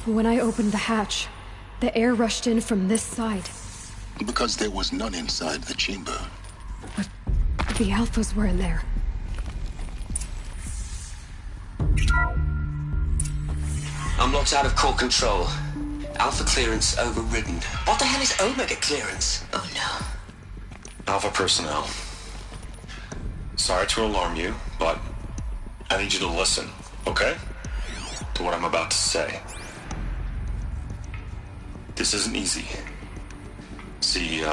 When I opened the hatch, the air rushed in from this side. Because there was none inside the chamber. But the alphas were in there. Unlocked out of core control. Alpha clearance overridden. What the hell is Omega clearance? Oh no. Alpha personnel. Sorry to alarm you, but I need you to listen, okay? To what I'm about to say. This isn't easy. See,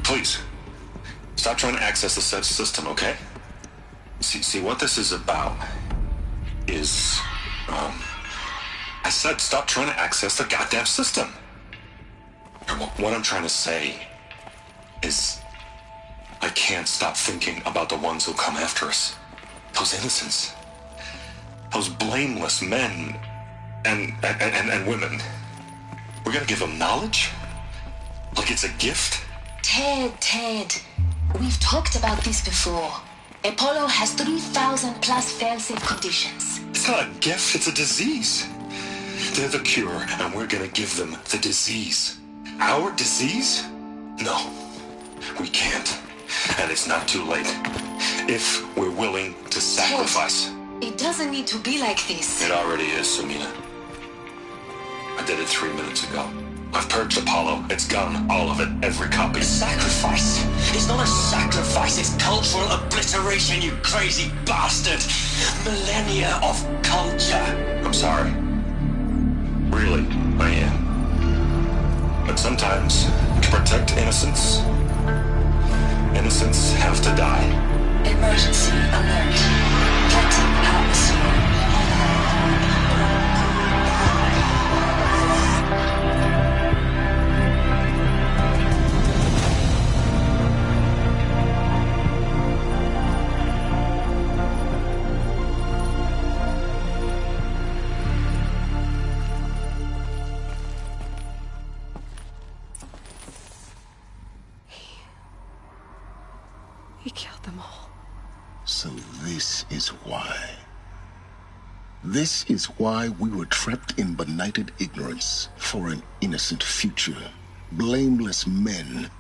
please, stop trying to access the set system, okay? See, what this is about is, I said stop trying to access the goddamn system. And what I'm trying to say is, I can't stop thinking about the ones who come after us. Those innocents. Those blameless men and women. We're gonna give them knowledge? Like it's a gift? Ted. We've talked about this before. Apollo has 3,000 plus fail-safe conditions. It's not a gift, it's a disease. They're the cure, and we're gonna give them the disease. Our disease? No, we can't. And it's not too late. If we're willing to sacrifice. Ted, it doesn't need to be like this. It already is, Samina. I did it 3 minutes ago. I've purged Apollo. It's gone. All of it. Every copy. Sacrifice? It's not a sacrifice. It's cultural obliteration, you crazy bastard. Millennia of culture. I'm sorry. Really, I am. But sometimes, to protect innocence have to die. Emergency alert. Captain atmosphere. He killed them all. So this is why. This is why we were trapped in benighted ignorance for an innocent future. Blameless men.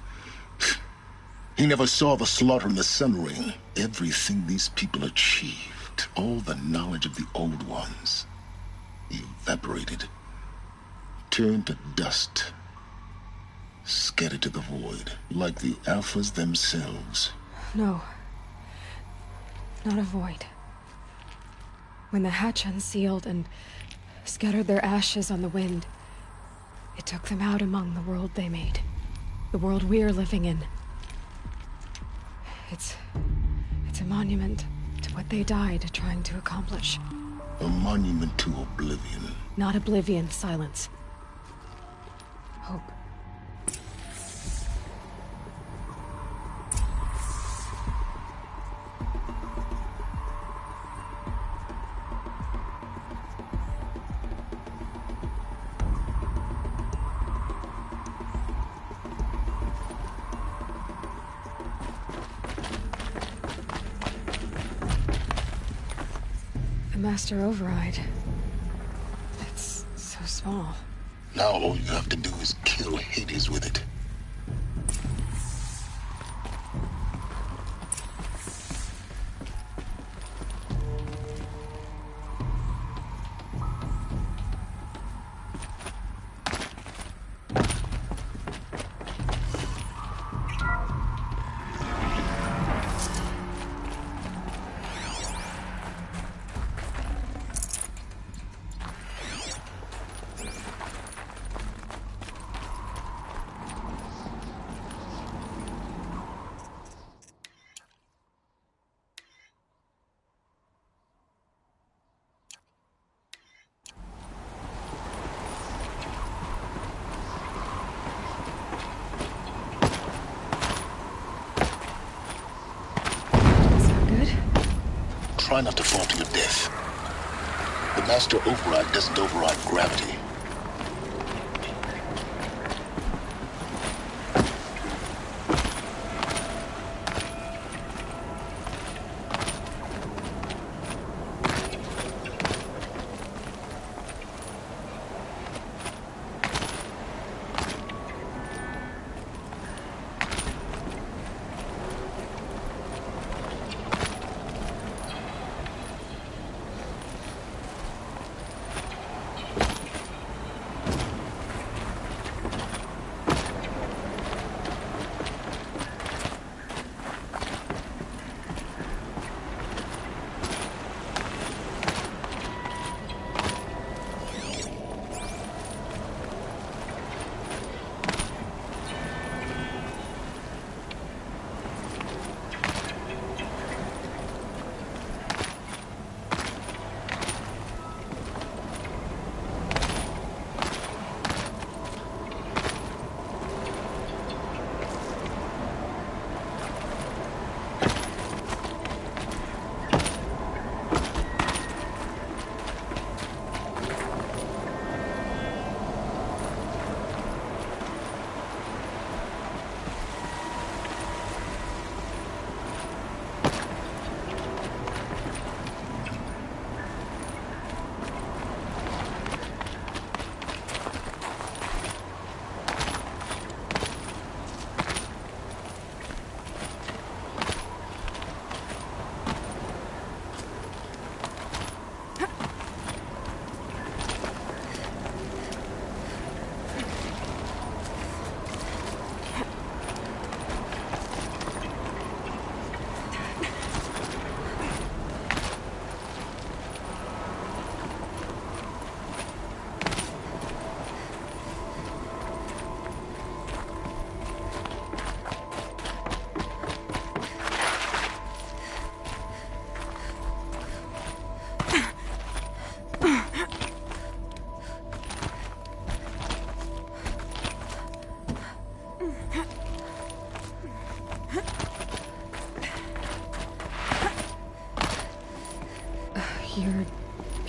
He never saw the slaughter in the Sun Ring. Everything these people achieved, all the knowledge of the old ones, evaporated, turned to dust, scattered to the void, like the Alphas themselves. No. Not a void. When the hatch unsealed and scattered their ashes on the wind, it took them out among the world they made. The world we're living in. It's a monument to what they died trying to accomplish. A monument to oblivion. Not oblivion, silence. Hope. Master override. It's so small. Now all you have to do is kill Hades with it. Try not to fall to your death. The Master Override doesn't override gravity.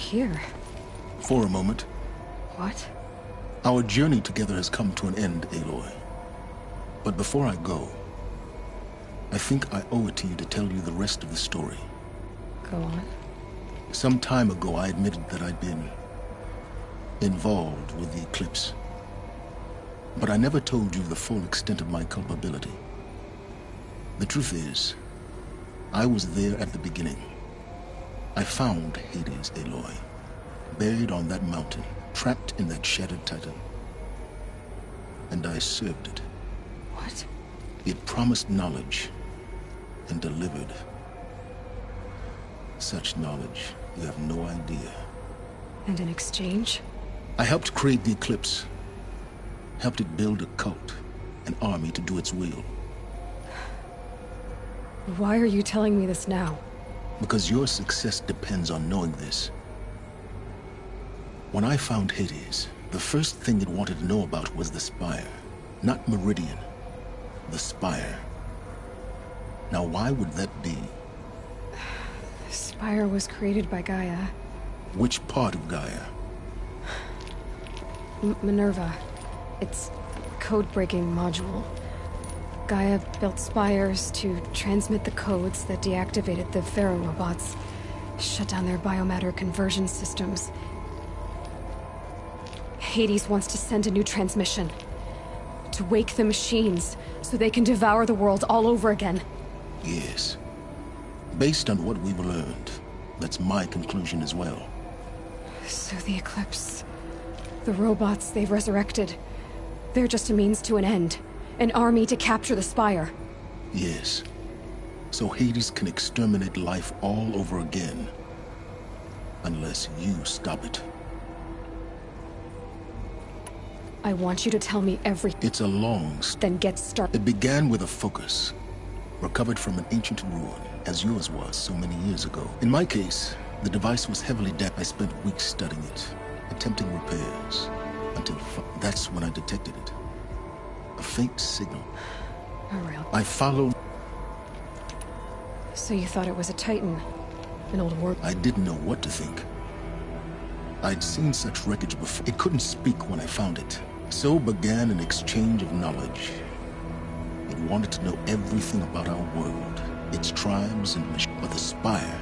here? For a moment. What? Our journey together has come to an end, Aloy. But before I go, I think I owe it to you to tell you the rest of the story. Go on. Some time ago, I admitted that I'd been involved with the eclipse. But I never told you the full extent of my culpability. The truth is, I was there at the beginning. I found Hades, Aloy, buried on that mountain, trapped in that shattered titan. And I served it. What? It promised knowledge and delivered. Such knowledge, you have no idea. And in exchange? I helped create the eclipse. Helped it build a cult, an army to do its will. Why are you telling me this now? Because your success depends on knowing this. When I found Hades, the first thing it wanted to know about was the Spire. Not Meridian. The Spire. Now why would that be? The Spire was created by Gaia. Which part of Gaia? Minerva. It's a code-breaking module. Gaia built spires to transmit the codes that deactivated the Pharaoh robots, shut down their biomatter conversion systems. Hades wants to send a new transmission. To wake the machines, so they can devour the world all over again. Yes. Based on what we've learned, that's my conclusion as well. So the Eclipse... the robots they've resurrected... they're just a means to an end. An army to capture the Spire. Yes. So Hades can exterminate life all over again. Unless you stop it. I want you to tell me everything. It's a long story. Then get started. It began with a focus. Recovered from an ancient ruin, as yours was so many years ago. In my case, the device was heavily damaged. I spent weeks studying it, attempting repairs, until that's when I detected it. A faint signal. A real... I followed... So you thought it was a Titan? An old war... I didn't know what to think. I'd seen such wreckage before. It couldn't speak when I found it. So began an exchange of knowledge. It wanted to know everything about our world, its tribes and machines. But the Spire...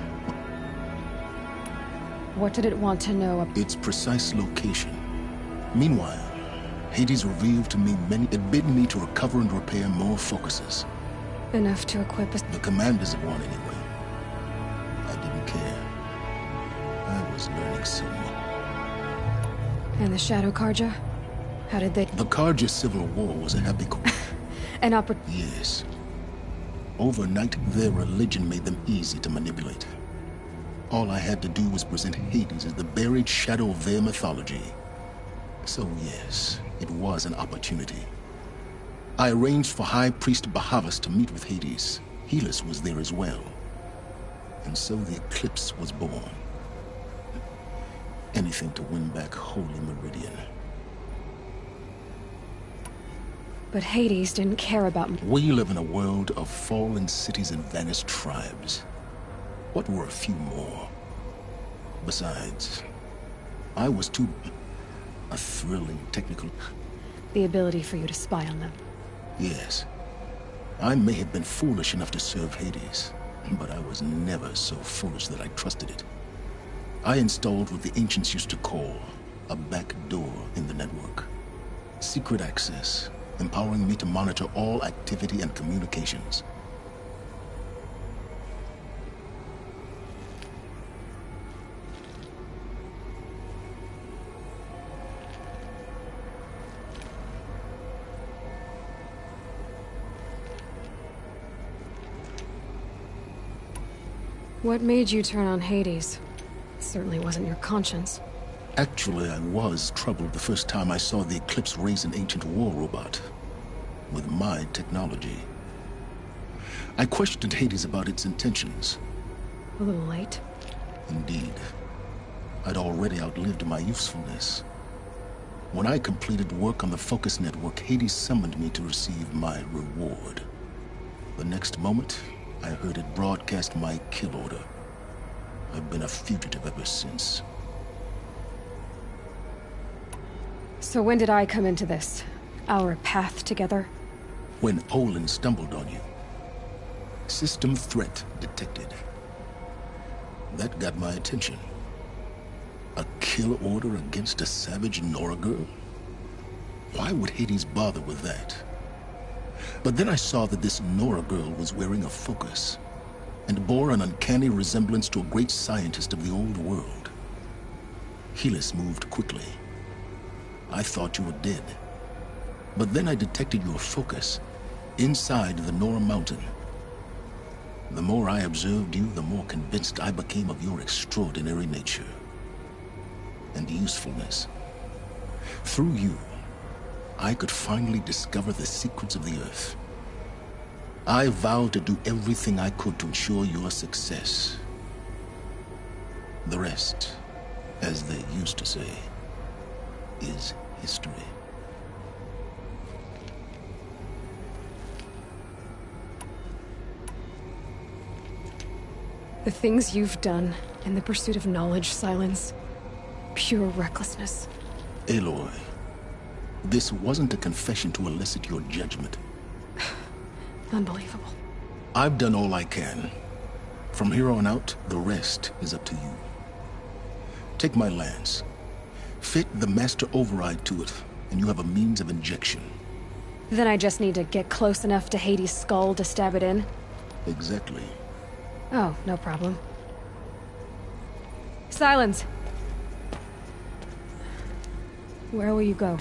What did it want to know about... its precise location. Meanwhile, Hades revealed to me it bid me to recover and repair more focuses. Enough to equip us... The commanders of one, anyway. I didn't care. I was learning so much. And the Shadow Karja? How did they... The Karja civil war was a happy... An oppor... Yes. Overnight, their religion made them easy to manipulate. All I had to do was present Hades as the buried shadow of their mythology. So yes, it was an opportunity. I arranged for High Priest Bahavas to meet with Hades. Helis was there as well. And so the Eclipse was born. Anything to win back Holy Meridian. But Hades didn't care about me. We live in a world of fallen cities and vanished tribes. What were a few more? Besides, I was too... a thrilling technical... The ability for you to spy on them. Yes. I may have been foolish enough to serve Hades, but I was never so foolish that I trusted it. I installed what the ancients used to call a back door in the network. Secret access, empowering me to monitor all activity and communications. What made you turn on Hades? It certainly wasn't your conscience. Actually, I was troubled the first time I saw the Eclipse raise an ancient war robot. With my technology. I questioned Hades about its intentions. A little late. Indeed. I'd already outlived my usefulness. When I completed work on the Focus Network, Hades summoned me to receive my reward. The next moment, I heard it broadcast my kill order. I've been a fugitive ever since. So when did I come into this? Our path together? When Olin stumbled on you. System threat detected. That got my attention. A kill order against a savage Nora girl? Why would Hades bother with that? But then I saw that this Nora girl was wearing a focus and bore an uncanny resemblance to a great scientist of the old world. Helis moved quickly. I thought you were dead. But then I detected your focus inside the Nora mountain. The more I observed you, the more convinced I became of your extraordinary nature and usefulness. Through you, I could finally discover the secrets of the Earth. I vowed to do everything I could to ensure your success. The rest, as they used to say, is history. The things you've done in the pursuit of knowledge, Silence. Pure recklessness. Aloy, this wasn't a confession to elicit your judgment. Unbelievable. I've done all I can. From here on out, the rest is up to you. Take my lance. Fit the master override to it, and you have a means of injection. Then I just need to get close enough to Hades' skull to stab it in? Exactly. Oh, no problem. Silence! Where will you go?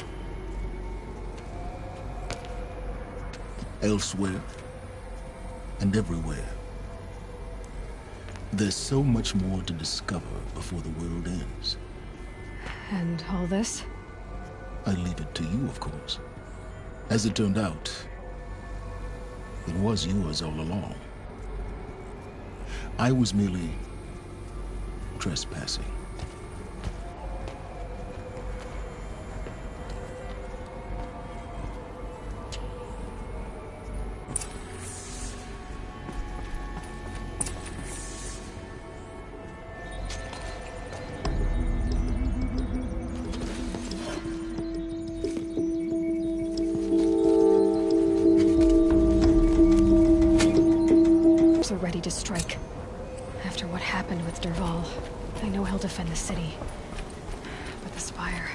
Elsewhere. And everywhere. There's so much more to discover before the world ends. And all this? I leave it to you, of course. As it turned out, it was yours all along. I was merely trespassing. Are ready to strike. After what happened with Derval, I know he'll defend the city. But the Spire...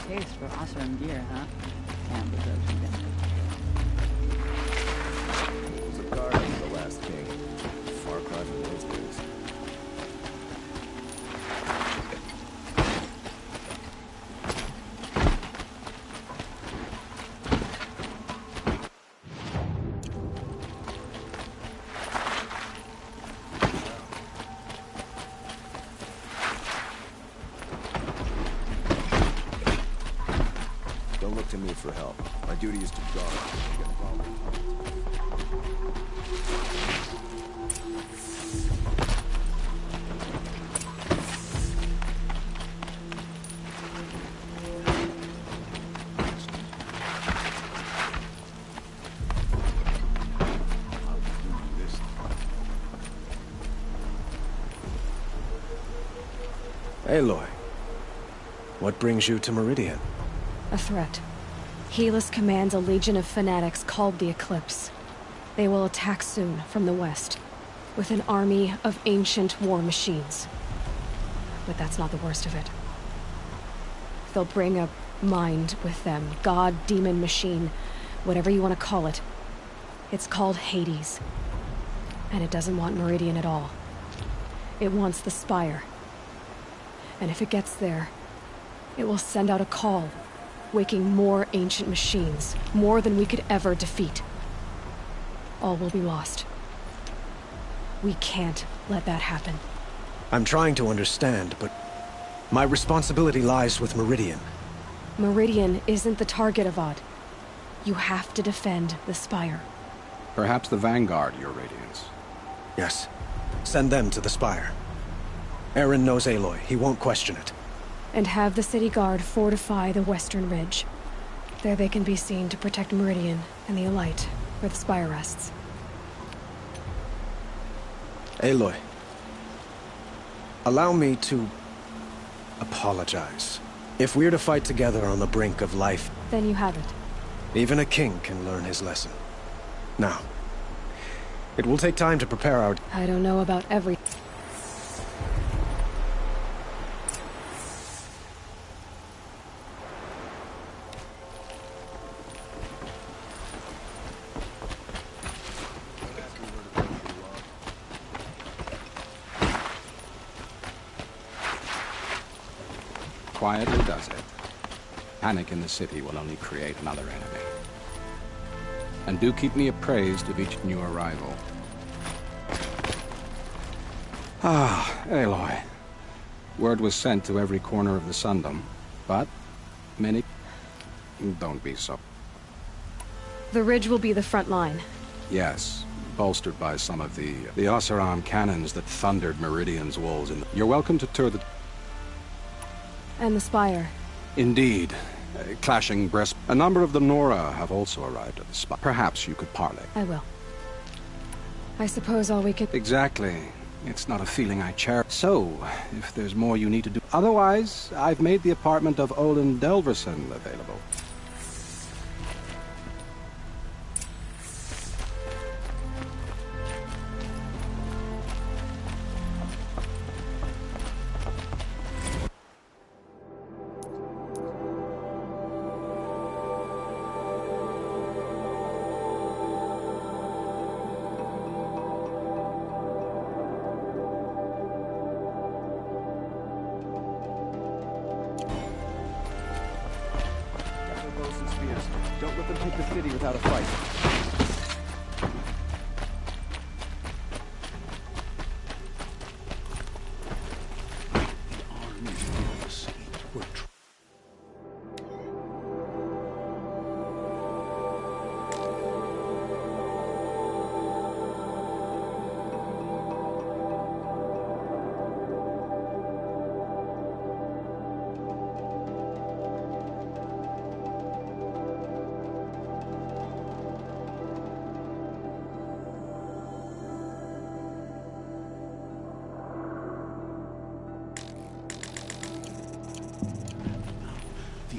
taste for awesome gear, huh? Can't begrudge you that. Was a guard under the last king. Far cry from those days. Don't look to me for help. My duty is to guard. Get involved. Aloy, what brings you to Meridian? A threat. Helis commands a legion of fanatics called the Eclipse. They will attack soon from the west, with an army of ancient war machines. But that's not the worst of it. They'll bring a mind with them, god, demon, machine, whatever you want to call it. It's called Hades. And it doesn't want Meridian at all. It wants the Spire. And if it gets there, it will send out a call, waking more ancient machines, more than we could ever defeat. All will be lost. We can't let that happen. I'm trying to understand, but my responsibility lies with Meridian. Meridian isn't the target, Avad. You have to defend the Spire. Perhaps the Vanguard, Your Radiance. Yes. Send them to the Spire. Aaron knows Aloy. He won't question it. And have the city guard fortify the western ridge. There they can be seen to protect Meridian and the Elite, where the Spire rests. Aloy, allow me to apologize. If we're to fight together on the brink of life, Then you have it. even a king can learn his lesson. Now, it will take time to prepare our... I don't know about every... Quietly does it. Panic in the city will only create another enemy. And do keep me appraised of each new arrival. Ah, Aloy. Word was sent to every corner of the Sundom, but many... Don't be so... The ridge will be the front line. Yes, bolstered by some of the Oseram cannons that thundered Meridian's walls in the... You're welcome to tour the... And the Spire. Indeed. Clashing breast... A number of the Nora have also arrived at the spot. Perhaps you could parley. I will. I suppose all we could... Exactly. It's not a feeling I cherish. So, if there's more you need to do... Otherwise, I've made the apartment of Olin Delverson available. Don't let them take the city without a fight.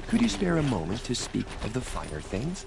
Could you spare a moment to speak of the finer things?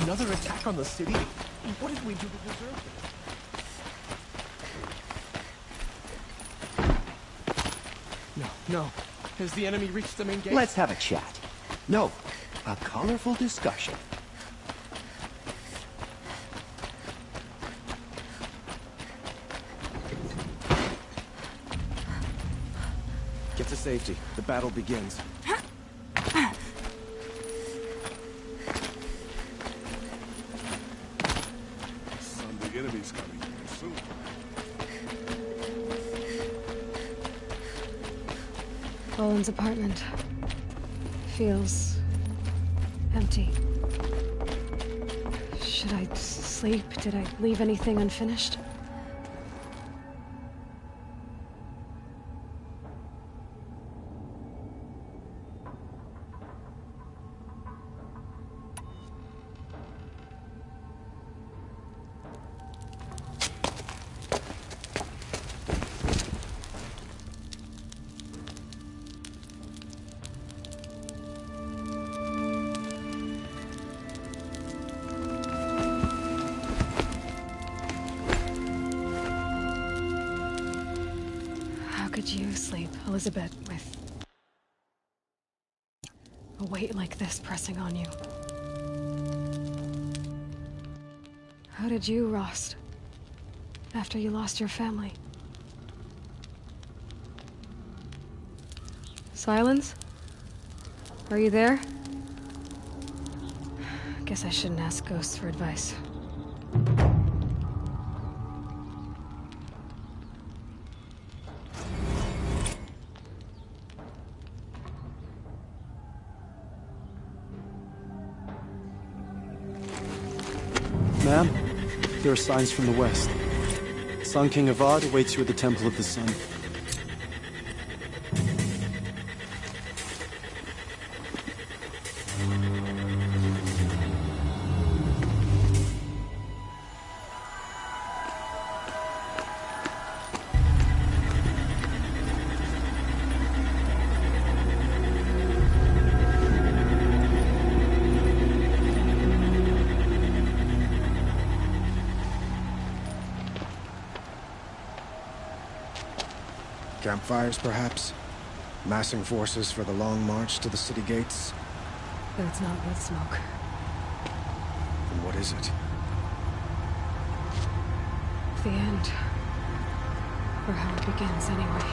Another attack on the city? What did we do to deserve this? No. Has the enemy reached the main gate? Let's have a chat. No, a colorful discussion. Get to safety. The battle begins. Some big enemies coming soon. Owen's apartment feels empty. Should I sleep? Did I leave anything unfinished? Could you sleep, Elizabeth, with a weight like this pressing on you? How did you, Rost, after you lost your family? Silence? Are you there? Guess I shouldn't ask ghosts for advice. Ma'am, there are signs from the west. Sun King Avad awaits you at the Temple of the Sun. Campfires, perhaps? Massing forces for the long march to the city gates? But it's not wood smoke. Then what is it? The end. Or how it begins, anyway.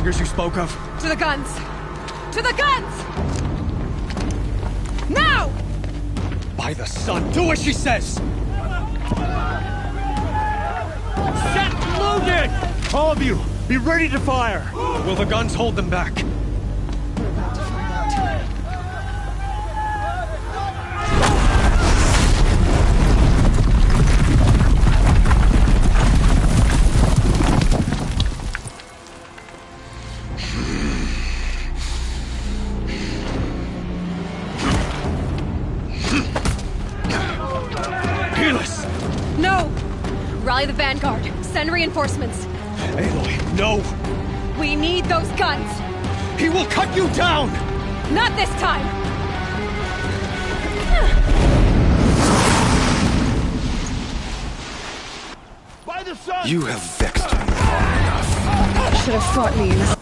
You spoke of? To the guns! To the guns! Now! By the sun, do as she says! Set loaded! All of you, be ready to fire! Will the guns hold them back? We're about to find out. Rally the vanguard. Send reinforcements. Aloy, no! We need those guns! He will cut you down! Not this time! By the sun! You have vexed me long enough. You should have fought me in this.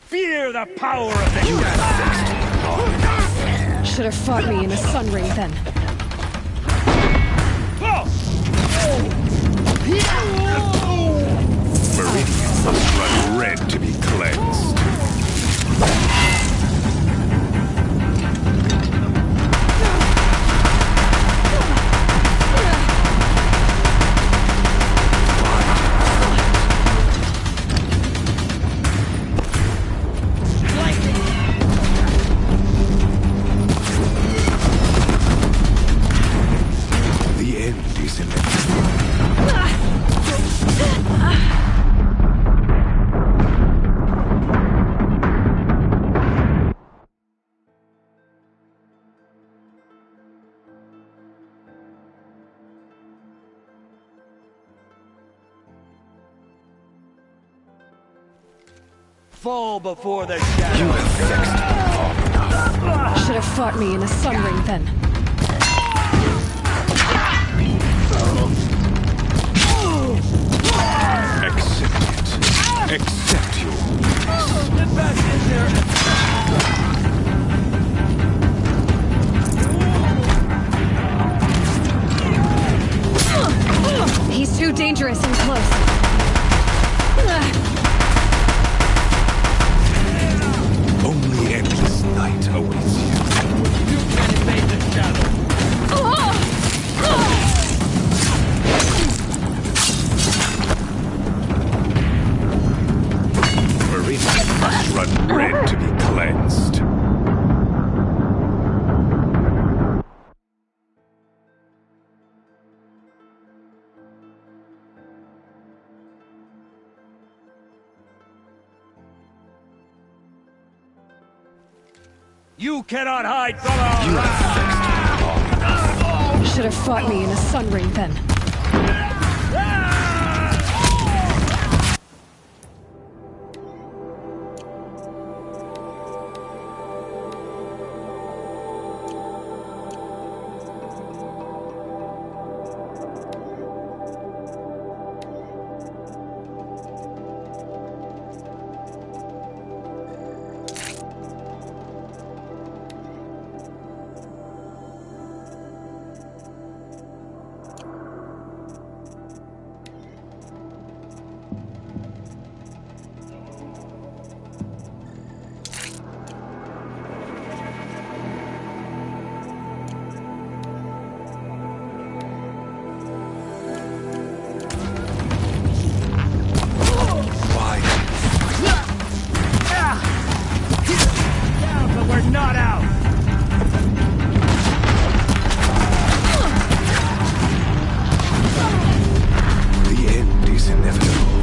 Fear the power of the shadow! Should have fought me in a sun ring then. Meridian must run red to be cleansed. Fall before the shadow. You have vexed me long enough. Should have fought me in a sun ring then. Accept it. Accept your weakness. Get back in there. He's too dangerous and close. Only endless night awaits you. You can invade the shadow. Meridian must run red to be cleansed. You cannot hide from our You have vexed me long enough. Should have fought me in a sun ring then. not out! The end is inevitable.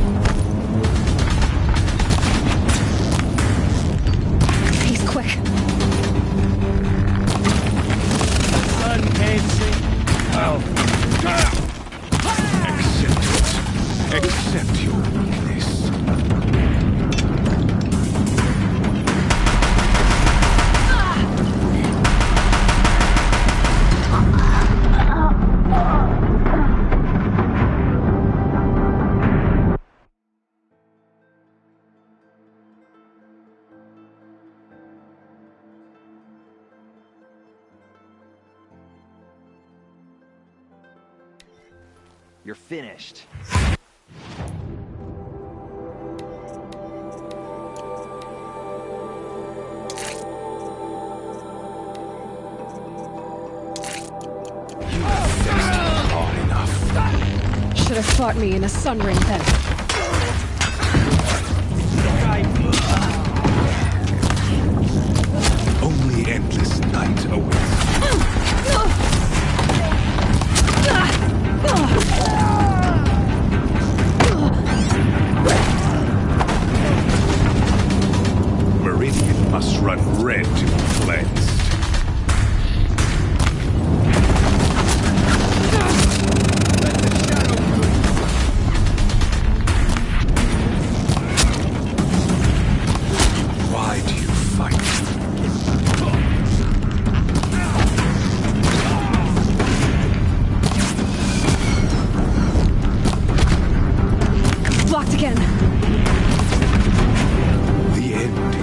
He's quick. The sun can't see. Oh. Accept it. Accept your weakness. You're finished. Should have fought me in a sun ring then. Only endless night awaits. Meridian must run red to be cleansed. Blocked again. The end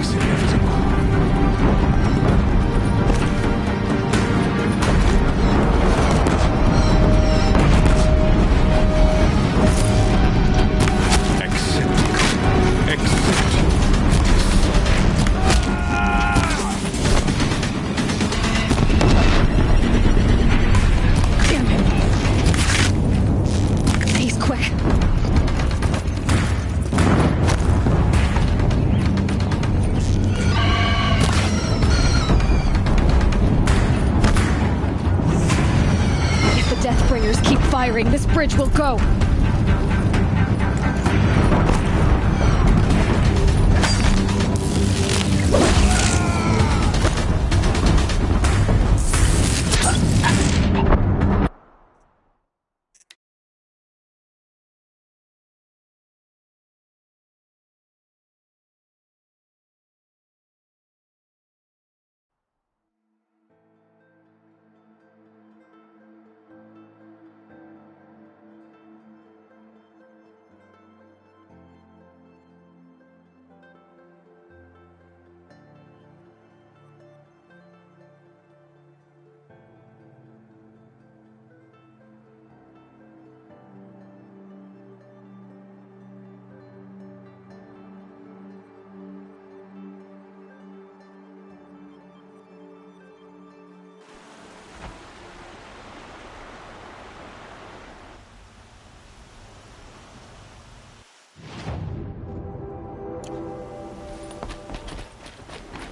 bridge will go.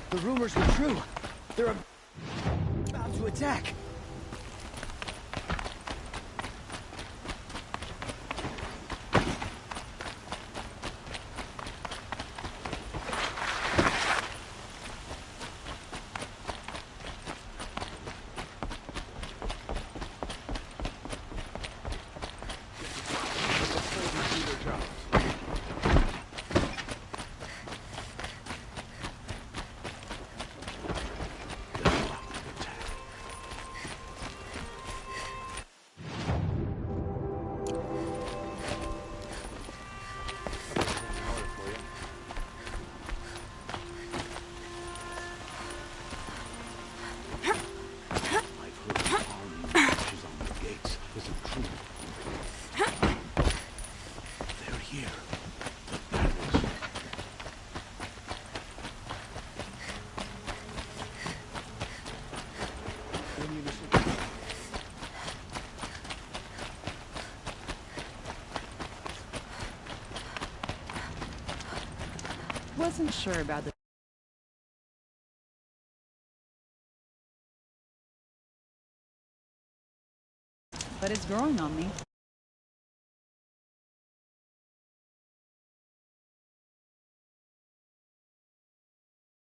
The rumors were true. They're about to attack. Wasn't sure about the but it's growing on me.